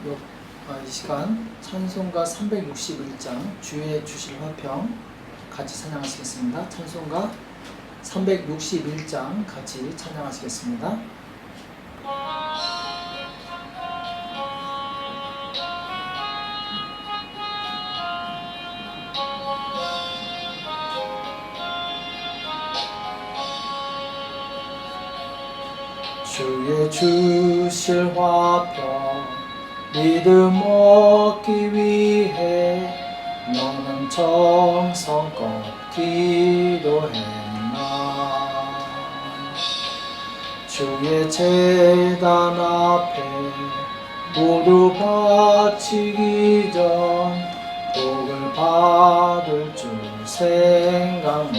이 시간 찬송가 361장 주의 주실 화평 같이 찬양하시겠습니다. 찬송가 361장 같이 찬양하시겠습니다. 주의 주실 화평 믿음 얻기 위해 너는 정성껏 기도했나. 주의 제단 앞에 모두 바치기 전 복을 받을 줄 생각마라.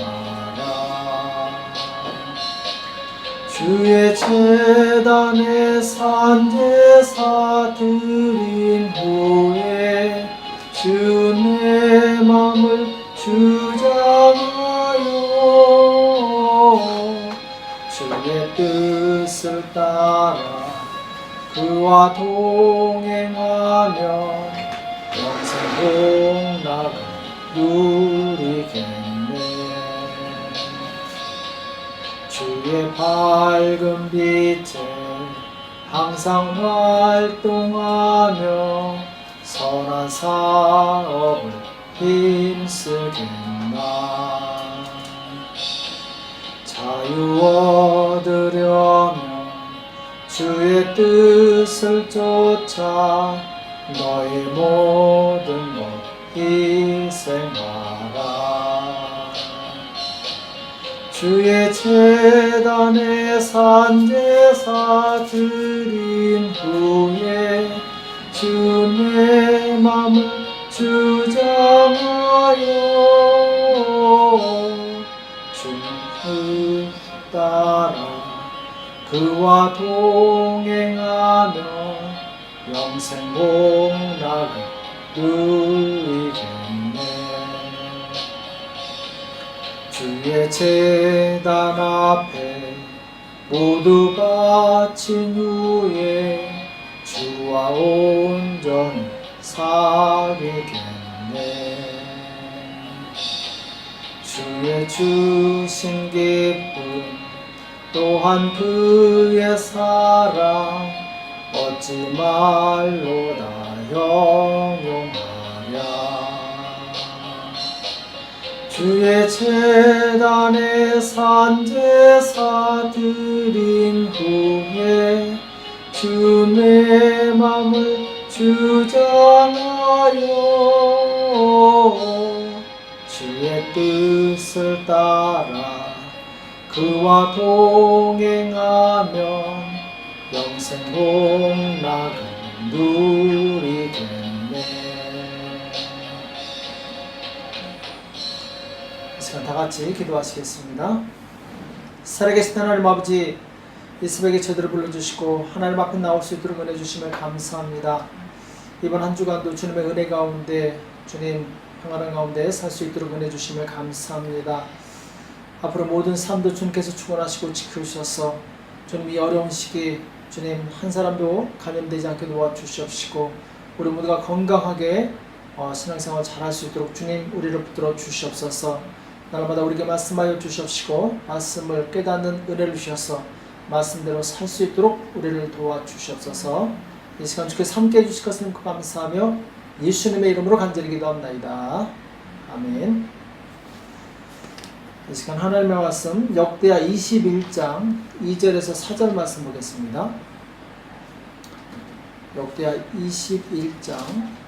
주의 제단에 산제사 드린 후에 주 내 맘을 주장하여 주의 뜻을 따라 그와 동행하며 영생 복락을 누리겠네. 주의 밝은 빛에 항상 활동하며 선한 사업을 힘쓰겠나. 자유 얻으려면 주의 뜻을 쫓아 너의 모든 것 희생하라. 주의 제단에 산제사 드린 후에 주 내 맘을 주장하여 주의 따라 그와 동행하며 영생 복락을 누리겠네. 주의 제단 앞에 모두 바친 후에 주와 온전히 사귀겠네. 주의 주신 기쁨 또한 그의 사랑 어찌 말로 다 형용하랴. 주의 제단에 산제사 드린 후에 주 내 맘을 주장하여 주의 뜻을 따라 그와 동행하며 영생 복락을 누리겠네. 이 시간 다 같이 기도하시겠습니다. 살아계신 하나님 아버지, 이 새벽에 저희들을 불러주시고 하나님 앞에 나올 수 있도록 은혜 주심을 감사합니다. 이번 한 주간도 주님의 은혜 가운데, 주님 평안한 가운데 살 수 있도록 은혜 주심을 감사합니다. 앞으로 모든 삶도 주님께서 축원하시고 지켜주셔서 주님 이 어려운 시기 주님 한 사람도 감염되지 않게 도와주시옵시고 우리 모두가 건강하게 신앙생활 잘할 수 있도록 주님 우리를 붙들어 주시옵소서. 날마다 우리에게 말씀하여 주시옵시고 말씀을 깨닫는 은혜를 주셔서 말씀대로 살 수 있도록 우리를 도와주시옵소서. 이 시간 주께서 함께 해주실 것을 믿고 감사하며 예수님의 이름으로 간절히 기도합나이다. 아멘. 이 시간 하나님의 말씀 역대하 21장 2절에서 4절 말씀 보겠습니다. 역대하 21장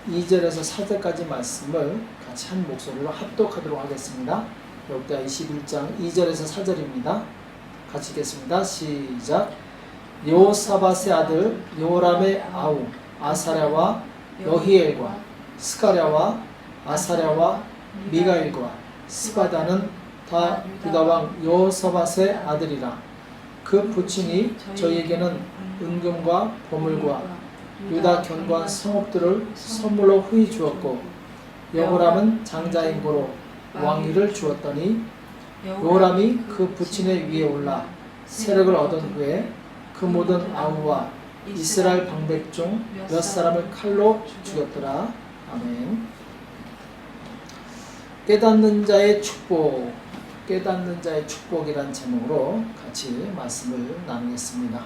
2절에서 4절까지 말씀을 같이 한 목소리로 합독하도록 하겠습니다. 역대하 21장 2절에서 4절입니다. 같이 읽겠습니다. 시작. 여호사밧의 아들 여호람의 아우 아사랴와 여히엘과 스가랴와 아사랴와 미가엘과 스바다는 다 유다왕 여호사밧의 아들이라. 그 부친이 저희에게는 은금과 보물과 유다 견고한 성읍들을 선물로 후히 주었고 여호람은 장자인 고로 왕위를 주었더니 요람이 그 부친의 위에 올라 세력을 얻은 후에 그 모든 아우와 이스라엘 방백 중 몇 사람을 칼로 죽였더라. 아멘. 깨닫는 자의 축복, 깨닫는 자의 축복이란 제목으로 같이 말씀을 나누겠습니다.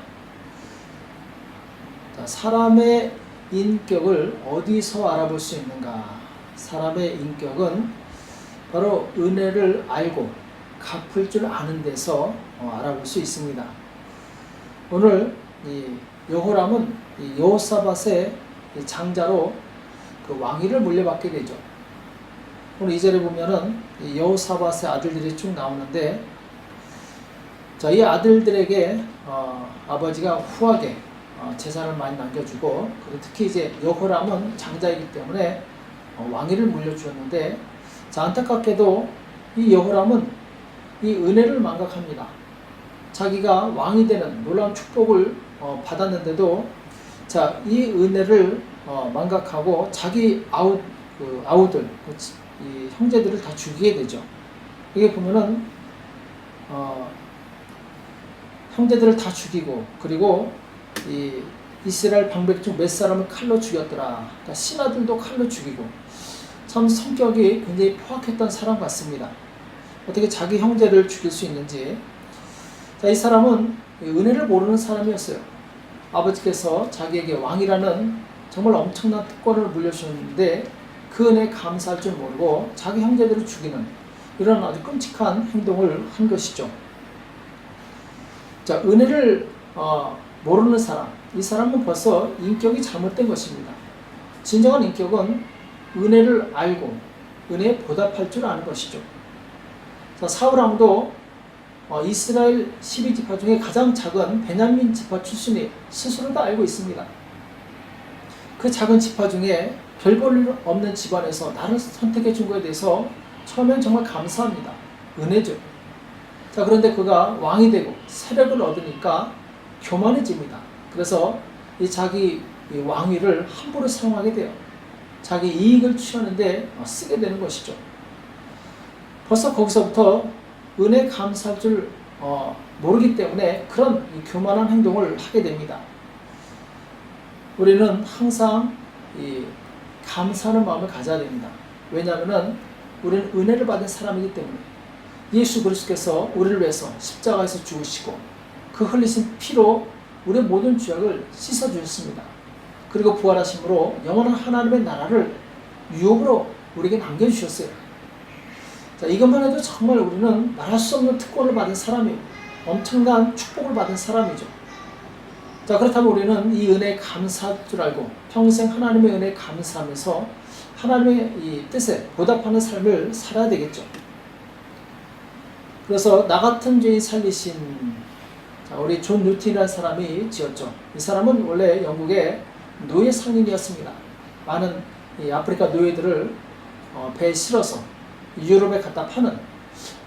자, 사람의 인격을 어디서 알아볼 수 있는가? 사람의 인격은 바로 은혜를 알고 갚을 줄 아는 데서 알아볼 수 있습니다. 오늘 이 여호람은 여호사밧의 장자로 그 왕위를 물려받게 되죠. 오늘 2절에 보면은 여호사밧의 아들들이 쭉 나오는데, 자, 이 아들들에게 아버지가 후하게 재산을 많이 남겨주고, 그리고 특히 이제 여호람은 장자이기 때문에 왕위를 물려주었는데, 자, 안타깝게도 이 여호람은 이 은혜를 망각합니다. 자기가 왕이 되는 놀라운 축복을 받았는데도, 자, 이 은혜를 망각하고 자기 아우들, 이 형제들을 다 죽이게 되죠. 이게 보면은 형제들을 다 죽이고, 그리고 이 이스라엘 방백 중 몇 사람을 칼로 죽였더라. 그러니까 신하들도 칼로 죽이고, 참 성격이 굉장히 포악했던 사람 같습니다. 어떻게 자기 형제를 죽일 수 있는지. 자, 이 사람은 은혜를 모르는 사람이었어요. 아버지께서 자기에게 왕이라는 정말 엄청난 특권을 물려주셨는데 그 은혜에 감사할 줄 모르고 자기 형제들을 죽이는 이런 아주 끔찍한 행동을 한 것이죠. 자, 은혜를 모르는 사람, 이 사람은 벌써 인격이 잘못된 것입니다. 진정한 인격은 은혜를 알고 은혜에 보답할 줄 아는 것이죠. 자, 사울왕도 이스라엘 12지파 중에 가장 작은 베냐민 지파 출신이 스스로 다 알고 있습니다. 그 작은 지파 중에 별 볼 일 없는 집안에서 나를 선택해 준 것에 대해서 처음엔 정말 감사합니다. 은혜죠. 자, 그런데 그가 왕이 되고 세력을 얻으니까 교만해집니다. 그래서 자기 왕위를 함부로 사용하게 돼요. 자기 이익을 취하는데 쓰게 되는 것이죠. 벌써 거기서부터 은혜 감사할 줄 모르기 때문에 그런 교만한 행동을 하게 됩니다. 우리는 항상 이 감사하는 마음을 가져야 됩니다. 왜냐하면 우리는 은혜를 받은 사람이기 때문에 예수 그리스도께서 우리를 위해서 십자가에서 죽으시고 그 흘리신 피로 우리의 모든 죄악을 씻어주셨습니다. 그리고 부활하심으로 영원한 하나님의 나라를 유업으로 우리에게 남겨주셨어요. 자, 이것만 해도 정말 우리는 말할 수 없는 특권을 받은 사람이에요. 엄청난 축복을 받은 사람이죠. 자, 그렇다면 우리는 이 은혜에 감사할 줄 알고 평생 하나님의 은혜에 감사하면서 하나님의 이 뜻에 보답하는 삶을 살아야 되겠죠. 그래서 나 같은 죄인 살리신, 자, 우리 존 뉴튼이라는 사람이 지었죠. 이 사람은 원래 영국의 노예 상인이었습니다. 많은 이 아프리카 노예들을 배에 실어서 유럽에 갖다 파는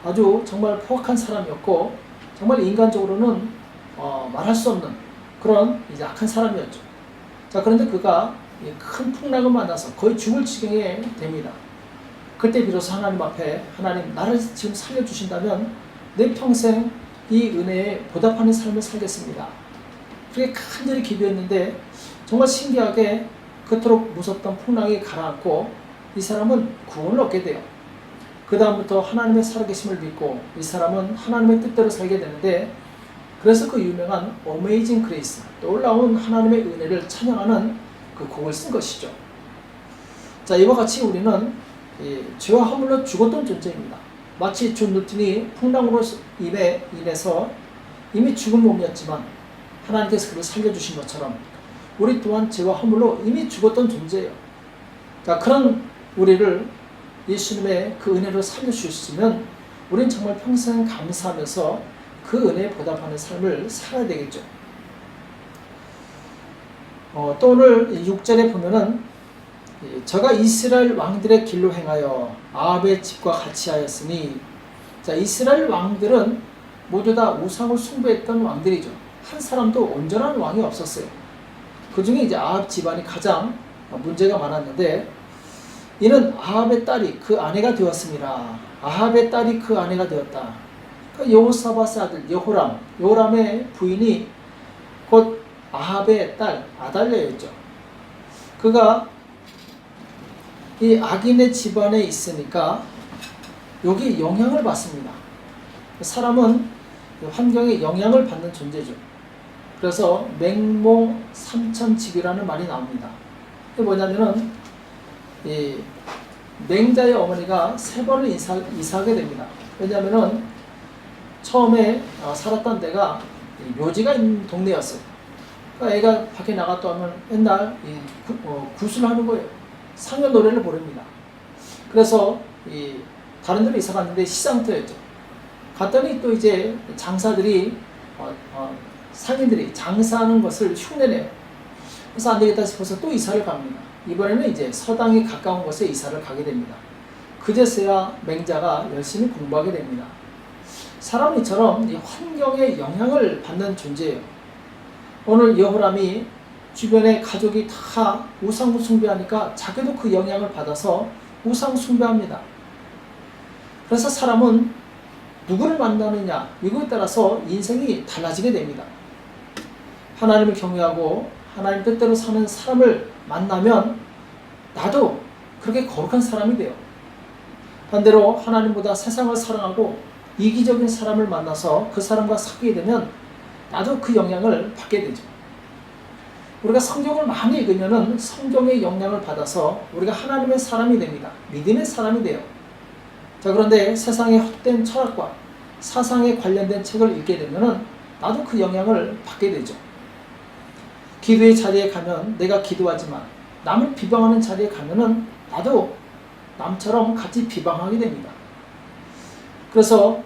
아주 정말 포악한 사람이었고, 정말 인간적으로는 말할 수 없는 그런 이제 악한 사람이었죠. 자, 그런데 그가 큰 풍랑을 만나서 거의 죽을 지경에 됩니다. 그때 비로소 하나님 앞에, 하나님 나를 지금 살려주신다면 내 평생 이 은혜에 보답하는 삶을 살겠습니다. 그렇게 간절히 기도했는데 정말 신기하게 그토록 무섭던 풍랑이 가라앉고 이 사람은 구원을 얻게 돼요. 그 다음부터 하나님의 살아계심을 믿고 이 사람은 하나님의 뜻대로 살게 되는데, 그래서 그 유명한 Amazing Grace, 놀라운 하나님의 은혜를 찬양하는 그 곡을 쓴 것이죠. 자, 이와 같이 우리는 죄와 허물로 죽었던 존재입니다. 마치 존 뉴튼이 풍랑으로 인해서 이미 죽은 몸이었지만 하나님께서 그를 살려주신 것처럼 우리 또한 죄와 허물로 이미 죽었던 존재예요. 자, 그런 우리를 예수님의 그 은혜로 살려주셨으면 우리는 정말 평생 감사하면서 그 은혜에 보답하는 삶을 살아야 되겠죠. 또 오늘 6절에 보면은 저가 이스라엘 왕들의 길로 행하여 아합의 집과 같이 하였으니, 자, 이스라엘 왕들은 모두 다 우상을 숭배했던 왕들이죠. 한 사람도 온전한 왕이 없었어요. 그 중에 이제 아합 집안이 가장 문제가 많았는데, 이는 아합의 딸이 그 아내가 되었습니다. 아합의 딸이 그 아내가 되었다. 그 여호사밧의 아들 여호람의 부인이 곧 아합의 딸 아달랴였죠. 그가 이 악인의 집안에 있으니까 여기 영향을 받습니다. 사람은 환경에 영향을 받는 존재죠. 그래서 맹모 삼천집이라는 말이 나옵니다. 이게 뭐냐면은 이 맹자의 어머니가 3번을 이사하게 됩니다. 왜냐하면은 처음에 살았던 데가 묘지가 있는 동네였어요. 그러니까 애가 밖에 나갔다 오면 맨날 구슬을 하는 거예요. 상여 노래를 부릅니다. 그래서 다른 데로 이사 갔는데 시장터였죠. 갔더니 또 이제 장사들이 상인들이 장사하는 것을 흉내내요. 그래서 안 되겠다 싶어서 또 이사를 갑니다. 이번에는 이제 서당에 가까운 곳에 이사를 가게 됩니다. 그제서야 맹자가 열심히 공부하게 됩니다. 사람은 이처럼 이 환경에 영향을 받는 존재예요. 오늘 여호람이 주변에 가족이 다 우상 숭배하니까 자기도 그 영향을 받아서 우상 숭배합니다. 그래서 사람은 누구를 만나느냐 이거에 따라서 인생이 달라지게 됩니다. 하나님을 경외하고 하나님 뜻대로 사는 사람을 만나면 나도 그렇게 거룩한 사람이 돼요. 반대로 하나님보다 세상을 사랑하고 이기적인 사람을 만나서 그 사람과 사귀게 되면 나도 그 영향을 받게 되죠. 우리가 성경을 많이 읽으면 성경의 영향을 받아서 우리가 하나님의 사람이 됩니다. 믿음의 사람이 돼요. 자, 그런데 세상의 헛된 철학과 사상에 관련된 책을 읽게 되면 나도 그 영향을 받게 되죠. 기도의 자리에 가면 내가 기도하지만 남을 비방하는 자리에 가면은 나도 남처럼 같이 비방하게 됩니다. 그래서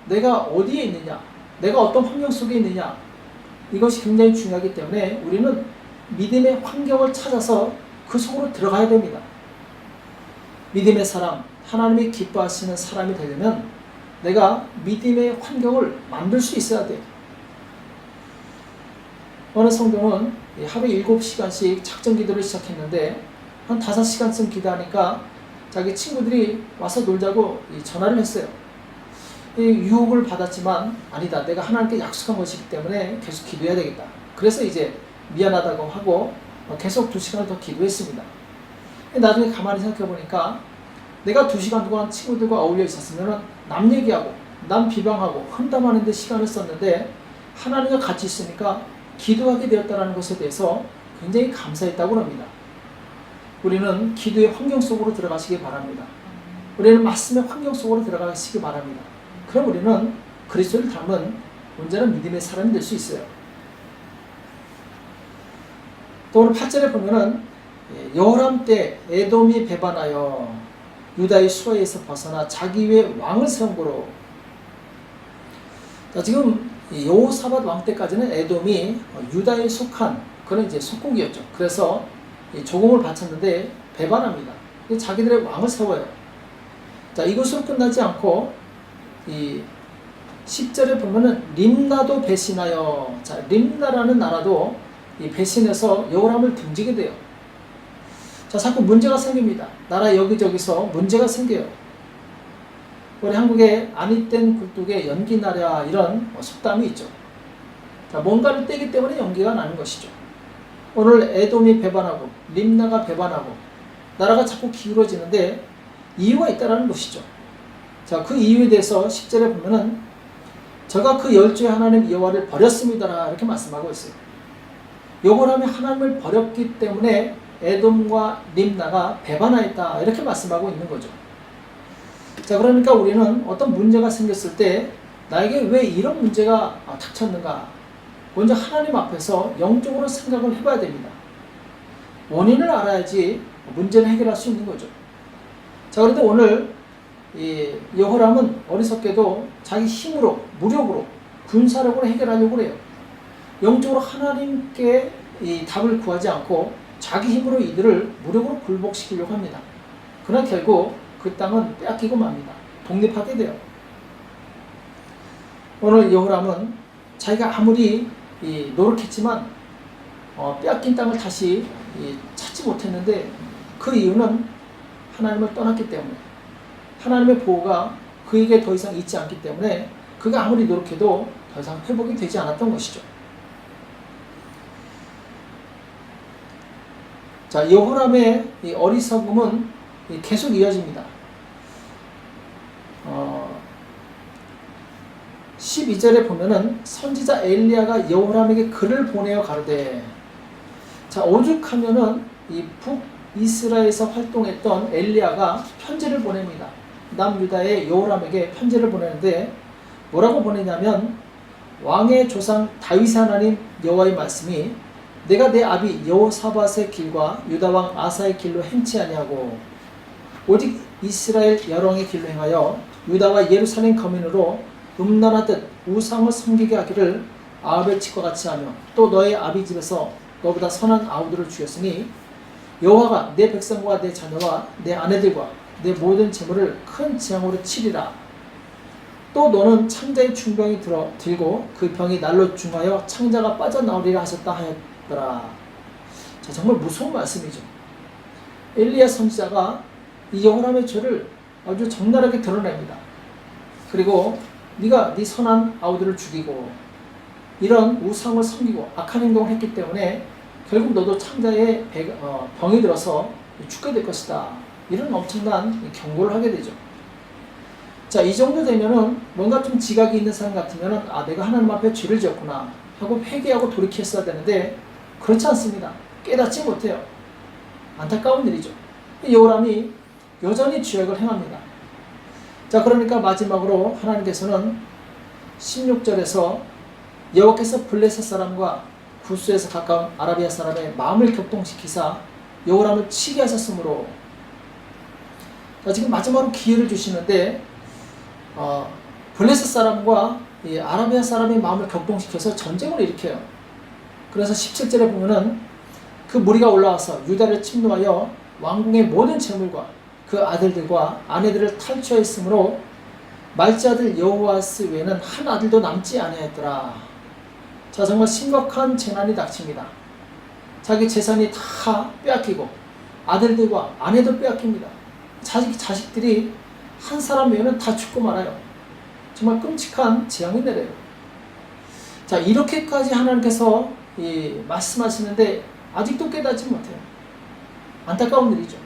내가 어디에 있느냐, 내가 어떤 환경 속에 있느냐, 이것이 굉장히 중요하기 때문에 우리는 믿음의 환경을 찾아서 그 속으로 들어가야 됩니다. 믿음의 사람, 하나님이 기뻐하시는 사람이 되려면 내가 믿음의 환경을 만들 수 있어야 돼요. 어느 성도는 하루 7시간씩 작정 기도를 시작했는데 한 5시간쯤 기도하니까 자기 친구들이 와서 놀자고 전화를 했어요. 유혹을 받았지만 아니다, 내가 하나님께 약속한 것이기 때문에 계속 기도해야 되겠다. 그래서 이제 미안하다고 하고 계속 2시간을 더 기도했습니다. 나중에 가만히 생각해 보니까 내가 2시간 동안 친구들과 어울려 있었으면 남 얘기하고 남 비방하고 험담하는 데 시간을 썼는데 하나님과 같이 있으니까 기도하게 되었다는 것에 대해서 굉장히 감사했다고 합니다. 우리는 기도의 환경 속으로 들어가시기 바랍니다. 우리는 말씀의 환경 속으로 들어가시기 바랍니다. 그럼 우리는 그리스도를 닮은 온전한 믿음의 사람이 될 수 있어요. 또 오늘 8절에 보면은 여호람 때 에돔이 배반하여 유다의 수하에서 벗어나 자기 위에 왕을 세운 거로. 자, 지금 여호사밧 왕 때까지는 에돔이 유다에 속한 그런 이제 속국이었죠. 그래서 조공을 바쳤는데 배반합니다. 자기들의 왕을 세워요. 자, 이것으로 끝나지 않고 이 10절에 보면은 림나도 배신하여, 자, 림나라는 나라도 이 배신해서 여호람을 등지게 돼요. 자, 자꾸 문제가 생깁니다. 나라 여기저기서 문제가 생겨요. 우리 한국에 아니땐 굴뚝에 연기 나랴 이런 속담이 있죠. 자, 뭔가를 떼기 때문에 연기가 나는 것이죠. 오늘 에돔이 배반하고 림나가 배반하고 나라가 자꾸 기울어지는데 이유가 있다는 것이죠. 자, 그 이유에 대해서 10절에 보면은 저가 그 열조의 하나님 여호와를 버렸습니다 이렇게 말씀하고 있어요. 여호람이 하나님을 버렸기 때문에 에돔과 림나가 배반하였다 이렇게 말씀하고 있는 거죠. 자, 그러니까 우리는 어떤 문제가 생겼을 때 나에게 왜 이런 문제가 닥쳤는가, 먼저 하나님 앞에서 영적으로 생각을 해봐야 됩니다. 원인을 알아야지 문제를 해결할 수 있는 거죠. 자, 그런데 오늘 이 여호람은 어리석게도 자기 힘으로, 무력으로, 군사력으로 해결하려고 해요. 영적으로 하나님께 이 답을 구하지 않고 자기 힘으로 이들을 무력으로 굴복시키려고 합니다. 그러나 결국 그 땅은 빼앗기고 맙니다. 독립하게 돼요. 오늘 여호람은 자기가 아무리 노력했지만 빼앗긴 땅을 다시 찾지 못했는데 그 이유는 하나님을 떠났기 때문에, 하나님의 보호가 그에게 더 이상 있지 않기 때문에 그가 아무리 노력해도 더 이상 회복이 되지 않았던 것이죠. 자, 여호람의 이 어리석음은 계속 이어집니다. 12절에 보면은 선지자 엘리야가 여호람에게 글을 보내어 가로되, 자, 오죽하면은 이 북이스라엘에서 활동했던 엘리야가 편지를 보냅니다. 남유다의 여호람에게 편지를 보내는데 뭐라고 보내냐면, 왕의 조상 다윗의 하나님 여호와의 말씀이 내가 내 아비 여호사밧의 길과 유다 왕 아사의 길로 행치 아니하고 오직 이스라엘 여왕의 길로 행하여 유다와 예루살렘 거민으로 음란하듯 우상을 섬기게 하기를 아합의 집과 같이 하며 또 너의 아비 집에서 너보다 선한 아우들을 죽였으니 여호와가 내 백성과 내 자녀와 내 아내들과 내 모든 재물을 큰 재앙으로 치리라. 또 너는 창자의 중병이 들고 그 병이 날로 중하여 창자가 빠져나오리라 하셨다 하였더라. 자, 정말 무서운 말씀이죠. 엘리야 선지자가 이 여호람의 죄를 아주 적나라하게 드러냅니다. 그리고 네가 네 선한 아우들을 죽이고 이런 우상을 섬기고 악한 행동을 했기 때문에 결국 너도 창자의 병이 들어서 죽게 될 것이다. 이런 엄청난 경고를 하게 되죠. 자, 이 정도 되면은 뭔가 좀 지각이 있는 사람 같으면은 내가 하나님 앞에 죄를 지었구나 하고 회개하고 돌이켰어야 되는데 그렇지 않습니다. 깨닫지 못해요. 안타까운 일이죠. 여호람이 여전히 죄악을 행합니다. 자, 그러니까 마지막으로 하나님께서는 16절에서 여호와께서 블레셋 사람과 구스에서 가까운 아라비아 사람의 마음을 격동시키사 여호람을 치게 하셨으므로, 자, 지금 마지막으로 기회를 주시는데 블레셋 사람과 이 아라비아 사람의 마음을 격동시켜서 전쟁을 일으켜요. 그래서 17절에 보면은 그 무리가 올라와서 유다를 침노하여 왕궁의 모든 재물과 그 아들들과 아내들을 탈취하였으므로 말지 아들 여호아스 외에는 한 아들도 남지 아니하였더라. 자, 정말 심각한 재난이 닥칩니다. 자기 재산이 다 빼앗기고 아들들과 아내도 빼앗깁니다. 자식들이 한 사람 외에는 다 죽고 말아요. 정말 끔찍한 재앙이 내려요. 자, 이렇게까지 하나님께서 말씀하시는데 아직도 깨닫지 못해요. 안타까운 일이죠.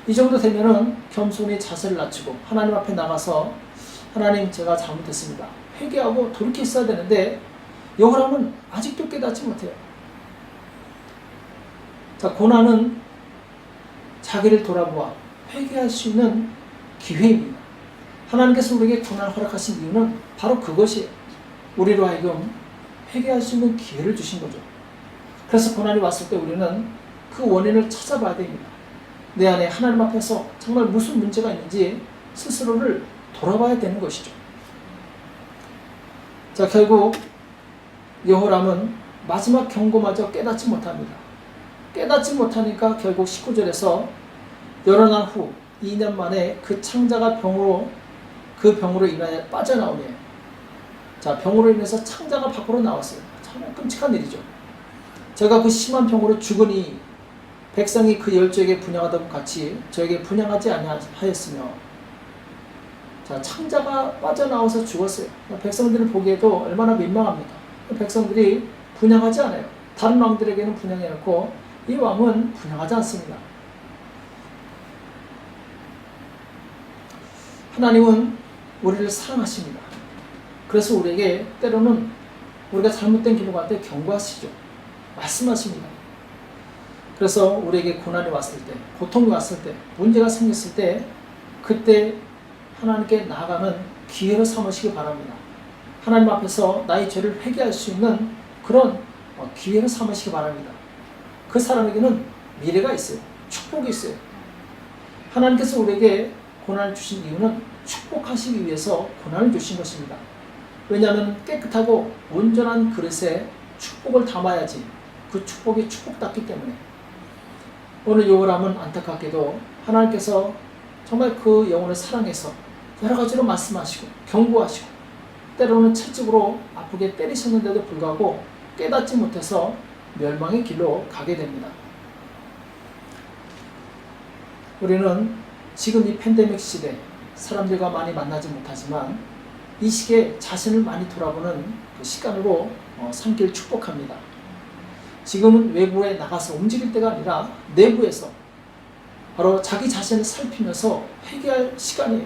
이 정도 되면은 겸손히 자세를 낮추고 하나님 앞에 나가서 하나님, 제가 잘못했습니다. 회개하고 돌이켜 있어야 되는데 여호람은 아직도 깨닫지 못해요. 자, 고난은 자기를 돌아보아 회개할 수 있는 기회입니다. 하나님께서 우리에게 고난을 허락하신 이유는 바로 그것이에요. 우리로 하여금 회개할 수 있는 기회를 주신 거죠. 그래서 고난이 왔을 때 우리는 그 원인을 찾아봐야 됩니다. 내 안에 하나님 앞에서 정말 무슨 문제가 있는지 스스로를 돌아봐야 되는 것이죠. 자, 결국 여호람은 마지막 경고마저 깨닫지 못합니다. 깨닫지 못하니까 결국 19절에서 여러 날 후 2년 만에 그 창자가 그 병으로 인하여 빠져나오네. 자, 병으로 인해서 창자가 밖으로 나왔어요. 참 끔찍한 일이죠. 제가 그 심한 병으로 죽으니 백성이 그 열조에게 분양하던 같이 저에게 분양하지 아니하였으며, 자, 창자가 빠져나와서 죽었어요. 백성들을 보기에도 얼마나 민망합니까? 백성들이 분양하지 않아요. 다른 왕들에게는 분양해놓고 이 왕은 분양하지 않습니다. 하나님은 우리를 사랑하십니다. 그래서 우리에게 때로는 우리가 잘못된 길로 갈 때 경고하시죠. 말씀하십니다. 그래서 우리에게 고난이 왔을 때, 고통이 왔을 때, 문제가 생겼을 때 그때 하나님께 나아가는 기회로 삼으시기 바랍니다. 하나님 앞에서 나의 죄를 회개할 수 있는 그런 기회로 삼으시기 바랍니다. 그 사람에게는 미래가 있어요. 축복이 있어요. 하나님께서 우리에게 고난을 주신 이유는 축복하시기 위해서 고난을 주신 것입니다. 왜냐하면 깨끗하고 온전한 그릇에 축복을 담아야지 그 축복이 축복받기 때문에. 오늘 여호람은 안타깝게도 하나님께서 정말 그 영혼을 사랑해서 여러 가지로 말씀하시고 경고하시고 때로는 채찍으로 아프게 때리셨는데도 불구하고 깨닫지 못해서 멸망의 길로 가게 됩니다. 우리는 지금 이 팬데믹 시대 사람들과 많이 만나지 못하지만 이 시기에 자신을 많이 돌아보는 그 시간으로 삼길 축복합니다. 지금은 외부에 나가서 움직일 때가 아니라 내부에서 바로 자기 자신을 살피면서 회개할 시간이에요.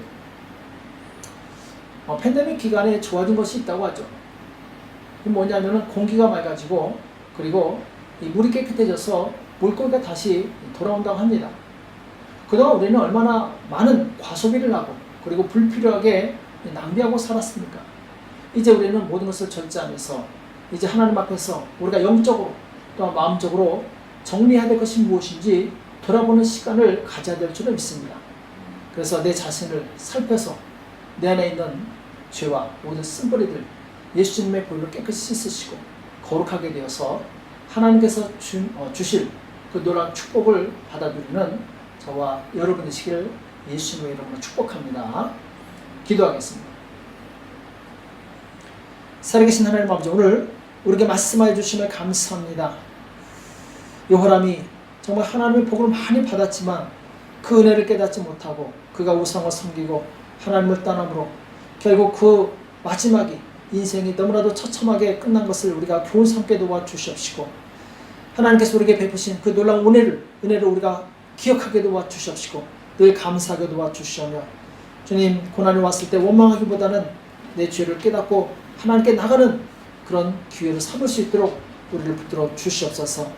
팬데믹 기간에 좋아진 것이 있다고 하죠. 뭐냐면은 공기가 맑아지고 그리고 이 물이 깨끗해져서 물고기가 다시 돌아온다고 합니다. 그동안 우리는 얼마나 많은 과소비를 하고 그리고 불필요하게 낭비하고 살았습니까? 이제 우리는 모든 것을 절제하면서 이제 하나님 앞에서 우리가 영적으로 또 마음적으로 정리해야 될 것이 무엇인지 돌아보는 시간을 가져야 될 줄을 믿습니다. 그래서 내 자신을 살펴서 내 안에 있는 죄와 모든 쓴뿌리들 예수님의 보혈로 깨끗이 씻으시고 거룩하게 되어서 하나님께서 주실 그 놀라운 축복을 받아들이는 저와 여러분 되시길 예수님의 이름으로 축복합니다. 기도하겠습니다. 살아계신 하나님 아버지, 오늘 우리에게 말씀하여 주심에 감사합니다. 여호람이 정말 하나님의 복을 많이 받았지만 그 은혜를 깨닫지 못하고 그가 우상을 섬기고 하나님을 떠남으로 결국 그 마지막이 인생이 너무나도 처참하게 끝난 것을 우리가 교훈 삼게 도와주시옵시고 하나님께서 우리에게 베푸신 그 놀라운 은혜를 우리가 기억하게 도와주시옵시고 늘 감사하게 도와주시오며 주님, 고난이 왔을 때 원망하기보다는 내 죄를 깨닫고 하나님께 나가는 그런 기회를 삼을 수 있도록 우리를 붙들어 주시옵소서.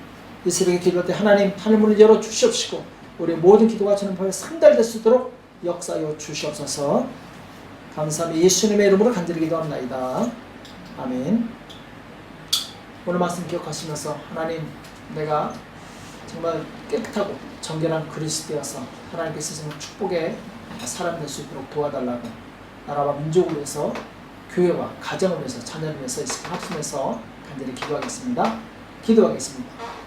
이 새벽에 기도할 때 하나님 하늘문을 열어 주시옵시고 우리의 모든 기도가 주는 법에 상달될 수 있도록 역사하여 주시옵소서. 감사하며 예수님의 이름으로 간절히 기도합나이다. 아멘. 오늘 말씀 기억하시면서 하나님, 내가 정말 깨끗하고 정결한 그리스도여서 하나님께서 주시는 축복의 사람 될 수 있도록 도와달라고 나라와 민족을 위해서 교회와 가정을 위해서 자녀를 위해서 이 시간 합심해서 간절히 기도하겠습니다. 기도하겠습니다.